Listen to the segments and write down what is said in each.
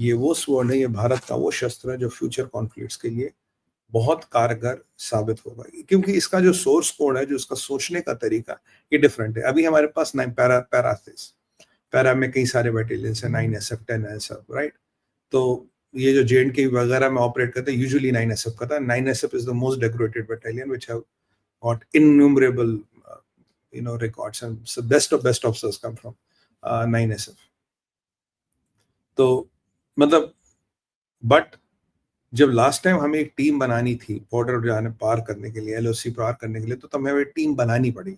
ये वो स्वॉर्ड है, ये भारत का वो शस्त्र है जो फ्यूचर कॉन्फ्लिक्ट्स के लिए बहुत कारगर साबित होगा, क्योंकि इसका जो सोर्स कोड है, जो इसका सोचने का तरीका, ये डिफरेंट है। अभी हमारे पास पैरा में कई सारे बटालियंस है, 9SF 10SF, राइट। तो ये जो JNK वगैरह में ऑपरेट करते हैं, यूजुअली 9SF करता है। 9SF is the most decorated battalion which have got innumerable records, and so best officers come from 9SF. तो मतलब, बट जब लास्ट टाइम हमें एक टीम बनानी थी बॉर्डर जाने पार करने के लिए, LOC पार करने के लिए, तो तब हमें टीम बनानी पड़ी।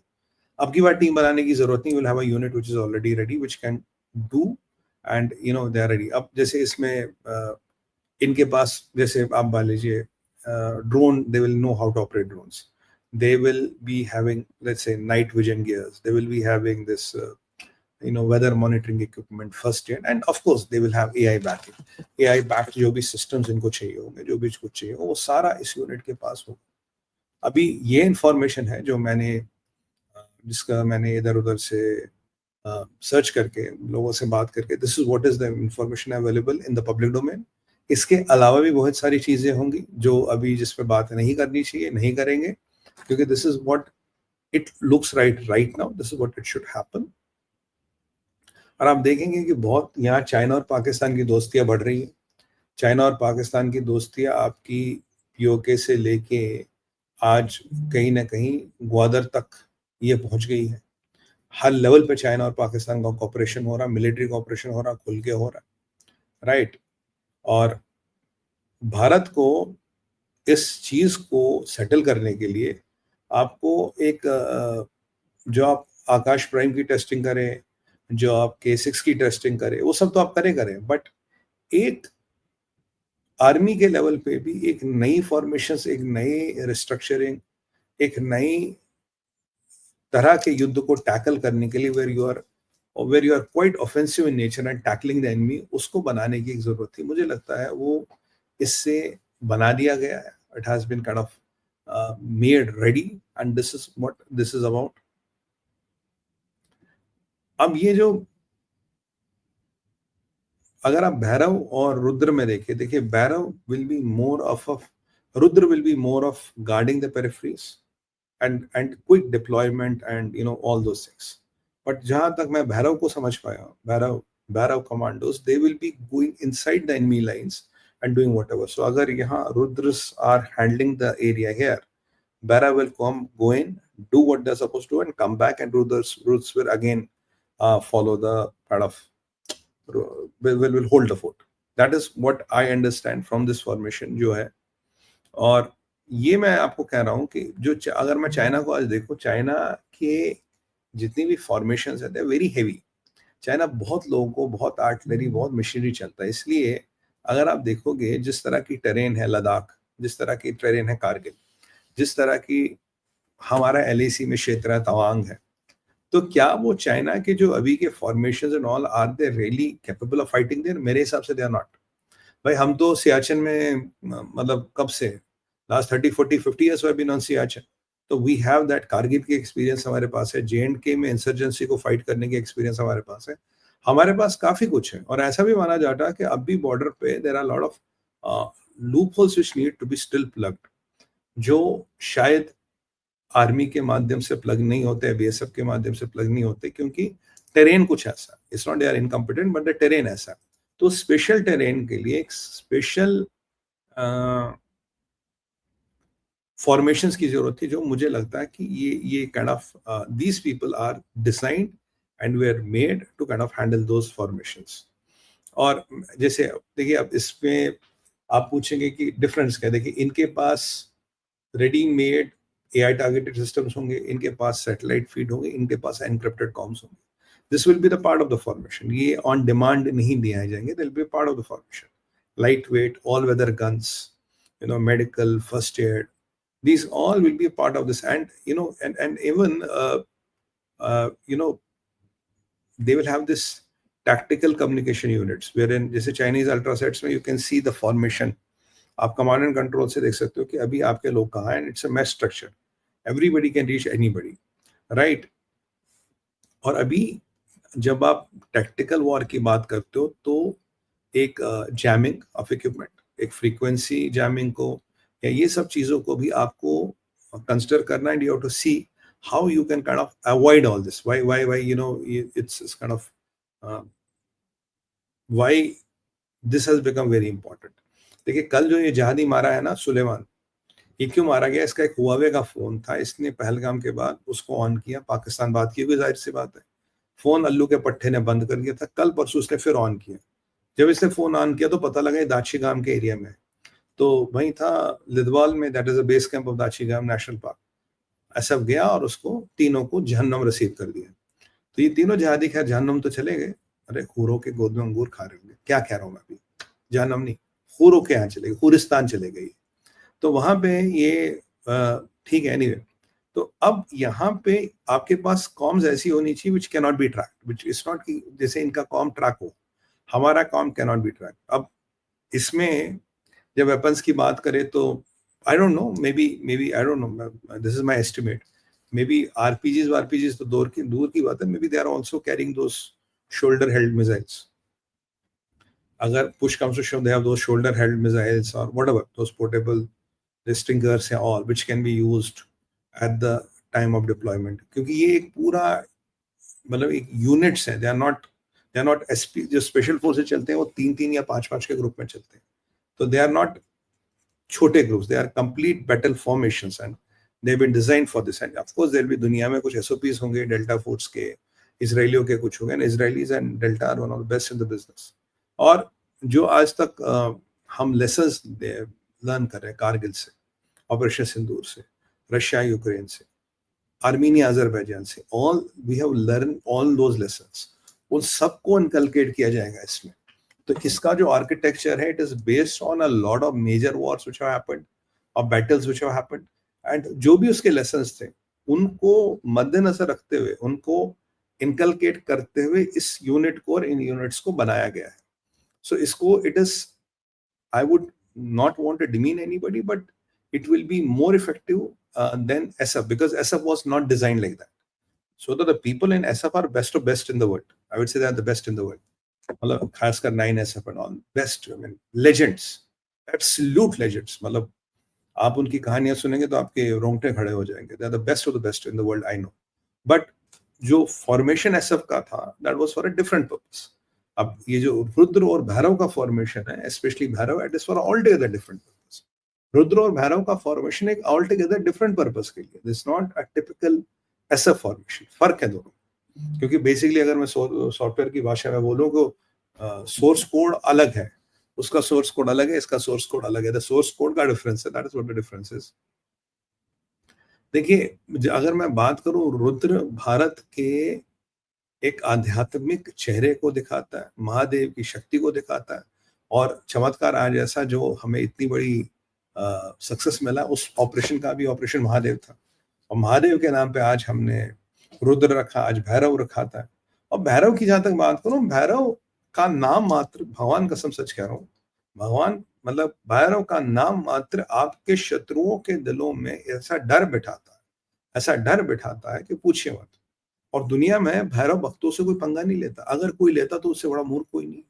अब की बार टीम बनाने की जरूरत नहीं, will have a unit which is already ready, which can do, and they are ready. अब जैसे इसमें इनके पास, जैसे आप मान लीजिए drone, they will know how to operate drones, they will be having, let's say, night vision gears, they will be having this weather monitoring equipment, first aid, and of course they will have AI backing, AI backed जो भी systems इनको चाहिए होंगे, जो भी कुछ चाहिए हो, वो सारा इस यूनिट के पास होगा। अभी ये इंफॉर्मेशन है जो जिसका मैंने इधर उधर से सर्च करके, लोगों से बात करके, this is what is the information available in the public domain. इसके अलावा भी बहुत सारी चीजें होंगी जो अभी जिस पे बात नहीं करनी चाहिए, नहीं करेंगे, क्योंकि this is what it looks right now, this is what it should happen. और आप देखेंगे कि बहुत यहाँ चाइना और पाकिस्तान की दोस्तियां बढ़ रही हैं। चाइना और पाकिस्तान की दोस्तियां आपकी POK से लेके आज कहीं ना कहीं ग्वादर तक ये पहुंच गई है। हर लेवल पे चाइना और पाकिस्तान का कॉपरेशन हो रहा, मिलिट्री कॉपरेशन हो रहा, खुल के हो रहा, राइट। और भारत को इस चीज को सेटल करने के लिए आपको एक जो आप आकाश प्राइम की टेस्टिंग करें, जो आप K6 की टेस्टिंग करें, वो सब तो आप करें, बट एक आर्मी के लेवल पे भी एक नई फॉर्मेशन, एक नई रिस्ट्रक्चरिंग, एक नई तरह के युद्ध को टैकल करने के लिए where you are quite offensive in nature and tackling the enemy, उसको बनाने की एक जरूरत थी। मुझे लगता है वो इससे बना दिया गया है। It has been kind of made ready, and this is what this is about. अब ये जो, अगर आप भैरव और रुद्र में देखिए, Bhairav will be more of Rudra will be more of guarding the peripheries and quick deployment and all those things. But जहां तक मैं भैरव को समझ पाया, Bhairav commandos, they will be going inside the enemy lines and doing whatever. So अगर यहाँ Rudras are handling the area here, Bhairav will go in, do what they're supposed to, and come back, and Rudras will again follow the kind of will hold the fort. That is what I understand from this formation जो है। और ये मैं आपको कह रहा हूं कि जो अगर मैं चाइना को आज देखूं, चाइना के जितनी भी फॉर्मेशंस है, दे वेरी हेवी। चाइना बहुत लोगों को, बहुत आर्टिलरी, बहुत मशीनरी चलता है। इसलिए अगर आप देखोगे जिस तरह की टेरेन है लद्दाख, जिस तरह की टेरेन है कारगिल, जिस तरह की हमारा LAC में क्षेत्र है, तवांग है, तो क्या वो चाइना के जो अभी के formations and all, are they really capable of fighting there? मेरे हिसाब से दे आर नॉट। भाई हम तो सियाचिन में, मतलब कब से, last 30 40 50 years we've been on Siachen, तो वी हैव दैट। कारगिल की एक्सपीरियंस हमारे पास है, JNK में इंसर्जेंसी को फाइट करने की एक्सपीरियंस हमारे पास है, हमारे पास काफी कुछ है। और ऐसा भी माना जाता है कि अब भी बॉर्डर पे there are lot of loopholes which need to be still plugged, जो शायद आर्मी के माध्यम से प्लग नहीं होते, BSF के माध्यम से प्लग नहीं होते, क्योंकि टेरेन कुछ ऐसा, it's not they are incompetent, but the terrain ऐसा। तो स्पेशल टेरेन के लिए एक स्पेशल फॉर्मेशंस की जरूरत थी, जो मुझे लगता है कि ये kind of these people are designed and way are made to kind of handle those formations. और जैसे देखिए, अब इसमें आप पूछेंगे कि डिफरेंस क्या है। देखिए, इनके पास रेडीमेड AI टारगेटेड सिस्टम्स होंगे, इनके पास सैटेलाइट फीड होंगे, इनके पास एनक्रिप्टेड कॉम्स होंगे। This will be the part of the formation. ये ऑन डिमांड नहीं दिए जाएंगे, they'll be part of the formation. Lightweight, all weather guns, medical, first aid, these all will be a part of this. And and even they will have this tactical communication units, wherein जैसे Chinese ultrasats में you can see the formation, आप command and control से देख सकते हो कि अभी आपके लोग कहाँ हैं। It's a mess structure, everybody can reach anybody, right. और अभी जब आप टैक्टिकल वॉर की बात करते हो, तो एक जैमिंग ऑफ इक्विपमेंट, एक फ्रीक्वेंसी जैमिंग को, या ये सब चीज़ों को भी आपको कंसिडर करना, and you have to see how you can kind of avoid all this, why you know it's kind of why this has become very important. देखिए कल जो ये जहादी मारा है ना सुलेमान, ये क्यों मारा गया? इसका एक हुआवे का फोन था, इसने पहलगाम के बाद उसको ऑन किया, पाकिस्तान बात की, जाहिर सी बात है, फोन अल्लू के पट्टे ने बंद कर दिया था, कल परसों उसने फिर ऑन किया। जब इसने फोन ऑन किया तो पता लगा ये दाशीगाम के एरिया में, तो वहीं था लिदवाल में, that is a base camp of Dachigam national park. SF गया और उसको तीनों को जहन्नम रसीद कर दिया। तो ये तीनों जहादी खैर जहन्नम तो चले गए, अरे खूरों के गोद में अंगूर खा रहे होंगे, क्या कह रहा हूँ मैं अभी, जहन्नम नहीं, खूरों के यहाँ चले गए, खूरिस्तान चले गए। तो वहां पे ये ठीक है, एनीवे। तो अब यहाँ पे आपके पास कॉम्स ऐसी होनी चाहिए which can not be track, which is not कि जैसे इनका कॉम ट्रैक हो, हमारा comm can not be track. अब इसमें जब वेपन्स की बात करें तो I don't know, maybe I don't know, this is my estimate, maybe RPGs तो दूर की बात है, maybe they are also carrying those shoulder held missiles. अगर push comes to shove, they have those shoulder held missiles और whatever दोस portable stringers हैं all which can be used at the time of deployment, क्योंकि ये एक पूरा मतलब एक units हैं, दे आर नॉट एसपी। जो स्पेशल फोर्सेस चलते हैं वो 3-3 या 5-5 के ग्रुप में चलते हैं, तो दे आर नॉट छोटे groups, they are complete battle formations and they have been designed for this. And of course there will be दुनिया में कुछ एसओपीज होंगे, डेल्टा फोर्स के, इजरायलियों के कुछ होंगे, Israelis and Delta are one of the best in the business. और जो आज तक हम लेसन्स लर्न कर रहे हैं कारगिल से, ऑपरेशन सिंदूर से, रशिया यूक्रेन से, आर्मीनिया अजरबैजान से, all we have learn all those lessons, उन सबको इनकलकेट किया जाएगा इसमें। तो इसका जो आर्किटेक्चर है, it is based on a lot of major wars which have happened, और battles which have happened, and जो भी उसके लेसन्स थे उनको मद्देनजर रखते हुए, उनको इनकलकेट करते हुए इस यूनिट को और इन यूनिट्स को बनाया गया है। सो इसको it is, I would not want to demean anybody, but it will be more effective than SF, because SF was not designed like that. So that the people in SF are best of best in the world. I would say they are the best in the world. मतलब खासकर 9SF and all best, I mean legends, absolute legends. मतलब आप उनकी कहानियां सुनेंगे तो आपके रोंगटे खड़े हो जाएंगे. They are the best of the best in the world, I know. But जो फॉर्मेशन SF का था, that was for a different purpose. अब ये जो रुद्र और भैरव का फॉर्मेशन है, specially Bhairav, it is for all together different purpose. Rudra और भैरव का फॉर्मेशन एक ऑल टुगेदर डिफरेंट पर्पस के लिए, this not a typical SF formation, फर्क है दोनों। क्योंकि बेसिकली अगर मैं सॉफ्टवेयर की भाषा में बोलूं तो सोर्स कोड अलग है, उसका सोर्स कोड अलग है, इसका सोर्स कोड अलग है, द सोर्स कोड का डिफरेंस है, that is what the difference is. देखिए अगर मैं बात करूं, रुद्र भारत के एक आध्यात्मिक चेहरे को दिखाता है, महादेव की शक्ति को दिखाता है, और चमत्कार आज ऐसा जो हमें इतनी बड़ी सक्सेस मिला, उस ऑपरेशन का भी ऑपरेशन महादेव था, और महादेव के नाम पे आज हमने रुद्र रखा, आज भैरव रखा था। और भैरव की जहां तक बात करूं, भैरव का नाम मात्र, भगवान कसम सच कह रहा हूं, भगवान मतलब भैरव का नाम मात्र आपके शत्रुओं के दिलों में ऐसा डर बिठाता है, ऐसा डर बिठाता है कि पूछिए मत। और दुनिया में भैरव भक्तों से कोई पंगा नहीं लेता, अगर कोई लेता तो उससे बड़ा मूर्ख कोई नहीं।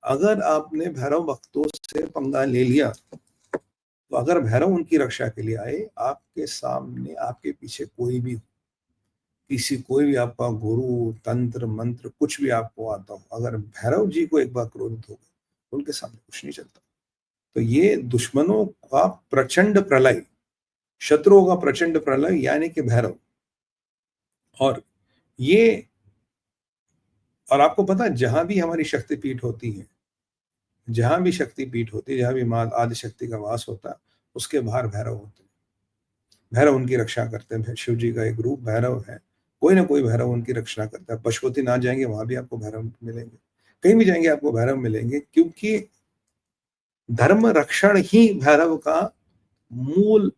अगर आपने भैरव भक्तों से पंगा ले लिया, तो अगर भैरव उनकी रक्षा के लिए आए, आपके सामने आपके पीछे कोई भी, कोई भी आपका गुरु, तंत्र मंत्र कुछ भी आपको आता हो, अगर भैरव जी को एक बार क्रोधित हो गए, उनके सामने कुछ नहीं चलता। तो ये दुश्मनों का प्रचंड प्रलय, शत्रुओं का प्रचंड प्रलय यानी कि भैरव। और ये, और आपको पता है जहां भी हमारी शक्तिपीठ होती है, जहां भी शक्तिपीठ होती है, जहां भी मां आदि शक्ति का वास होता है, उसके बाहर भैरव होते हैं, भैरव उनकी रक्षा करते हैं। शिव जी का एक रूप भैरव है, कोई ना कोई भैरव उनकी रक्षा करता है। पशुपति ना जाएंगे वहां भी आपको भैरव मिलेंगे, कहीं भी जाएंगे आपको भैरव मिलेंगे, क्योंकि धर्म रक्षण ही भैरव का मूल